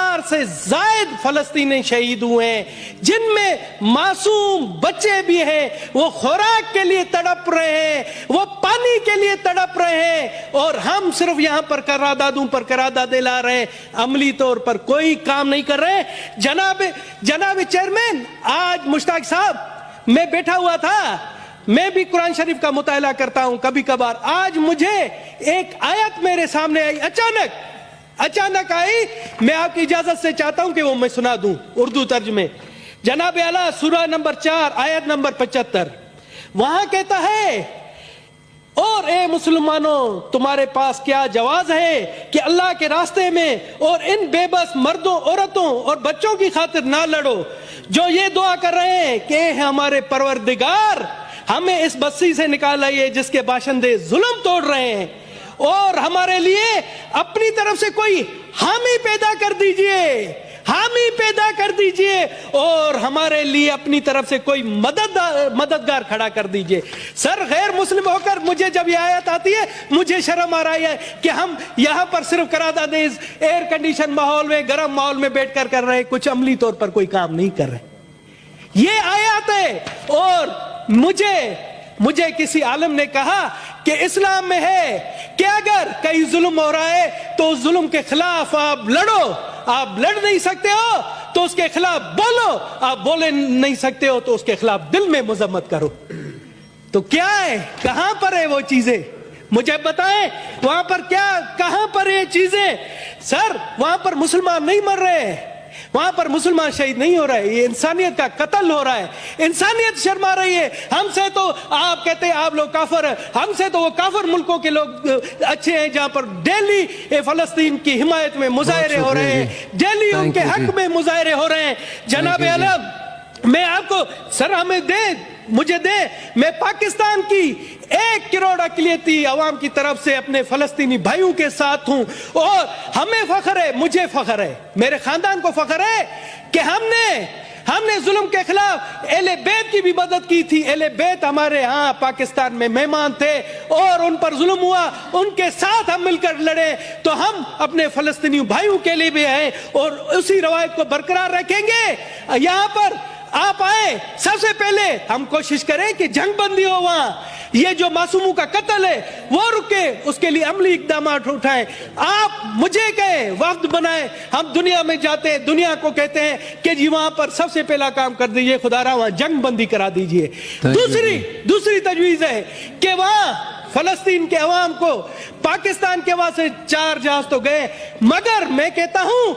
1000 سے زائد فلسطینی شہید ہوئے ہیں، جن میں معصوم بچے بھی ہیں، وہ خوراک کے لیے تڑپ رہے ہیں، وہ پانی کے لیے تڑپ رہے ہیں، اور ہم صرف یہاں پر قراردادوں پر قراردادیں لا رہے ہیں، عملی طور پر کوئی کام نہیں کر رہے۔ جناب چیئرمین، آج مشتاق صاحب، میں بیٹھا ہوا تھا، میں بھی قرآن شریف کا مطالعہ کرتا ہوں کبھی کبھار، آج مجھے ایک آیت میرے سامنے آئی، اچانک آئی، میں آپ کی اجازت سے چاہتا ہوں کہ وہ میں سنا دوں اردو ترجمے۔ جناب اعلیٰ سورہ نمبر 4 آیت نمبر 75، وہاں کہتا ہے، اور اے مسلمانوں تمہارے پاس کیا جواز ہے کہ اللہ کے راستے میں اور ان بے بس مردوں، عورتوں اور بچوں کی خاطر نہ لڑو جو یہ دعا کر رہے ہیں کہ اے ہمارے پروردگار ہمیں اس بستی سے نکال لائیے جس کے باشندے ظلم توڑ رہے ہیں، اور ہمارے لیے اپنی طرف سے کوئی حامی پیدا کر دیجئے اور ہمارے لیے اپنی طرف سے کوئی مددگار کھڑا کر دیجئے۔ سر، غیر مسلم ہو کر مجھے جب یہ آیت آتی ہے مجھے شرم آ رہی ہے کہ ہم یہاں پر صرف قراردادیں ایئر کنڈیشن ماحول میں، گرم ماحول میں بیٹھ کر رہے ہیں، کچھ عملی طور پر کوئی کام نہیں کر رہے۔ یہ آیات ہے، اور مجھے کسی عالم نے کہا کہ اسلام میں ہے کہ اگر کہیں ظلم ہو رہا ہے تو اس ظلم کے خلاف آپ لڑو، آپ لڑ نہیں سکتے ہو تو اس کے خلاف بولو، آپ بولے نہیں سکتے ہو تو اس کے خلاف دل میں مذمت کرو۔ تو کیا ہے، کہاں پر ہے وہ چیزیں؟ مجھے بتائیں وہاں پر کہاں پر یہ چیزیں؟ سر، وہاں پر مسلمان نہیں مر رہے، وہاں پر مسلمان شہید نہیں ہو رہا ہے، یہ انسانیت کا قتل ہو رہا ہے، انسانیت شرما رہی ہے۔ ہم سے تو آپ کہتے ہیں آپ لوگ کافر ہیں، ہم سے تو وہ کافر ملکوں کے لوگ اچھے ہیں جہاں پر ڈیلی فلسطین کی حمایت میں مظاہرے ہو رہے ہیں، ڈیلی ان کے حق میں مظاہرے ہو رہے ہیں۔ جناب اعلیٰ، میں آپ کو سر مجھے دے، میں پاکستان کی 1 کروڑ اقلیتی عوام کی طرف سے اپنے فلسطینی بھائیوں کے ساتھ ہوں، اور ہمیں فخر ہے، مجھے فخر ہے، میرے خاندان کو فخر ہے کہ ہم نے ظلم کے خلاف اہل بیت کی بھی مدد کی تھی۔ اہل بیت ہمارے ہاں پاکستان میں مہمان تھے اور ان پر ظلم ہوا، ان کے ساتھ ہم مل کر لڑے، تو ہم اپنے فلسطینی بھائیوں کے لیے بھی ہیں اور اسی روایت کو برقرار رکھیں گے۔ یہاں پر آپ آئے، سب سے پہلے ہم کوشش کریں کہ جنگ بندی ہو، وہاں یہ جو معصوموں کا قتل ہے وہ رکے، اس کے لیے عملی اقدامات اٹھائیں۔ آپ مجھے کہیں وفد بنائیں، ہم دنیا میں جاتے ہیں، دنیا کو کہتے ہیں کہ جی وہاں پر سب سے پہلا کام کر دیجئے، خدا را وہاں جنگ بندی کرا دیجئے۔ دوسری تجویز ہے کہ وہاں فلسطین کے عوام کو، پاکستان کے وہاں سے 4 جہاز تو گئے، مگر میں کہتا ہوں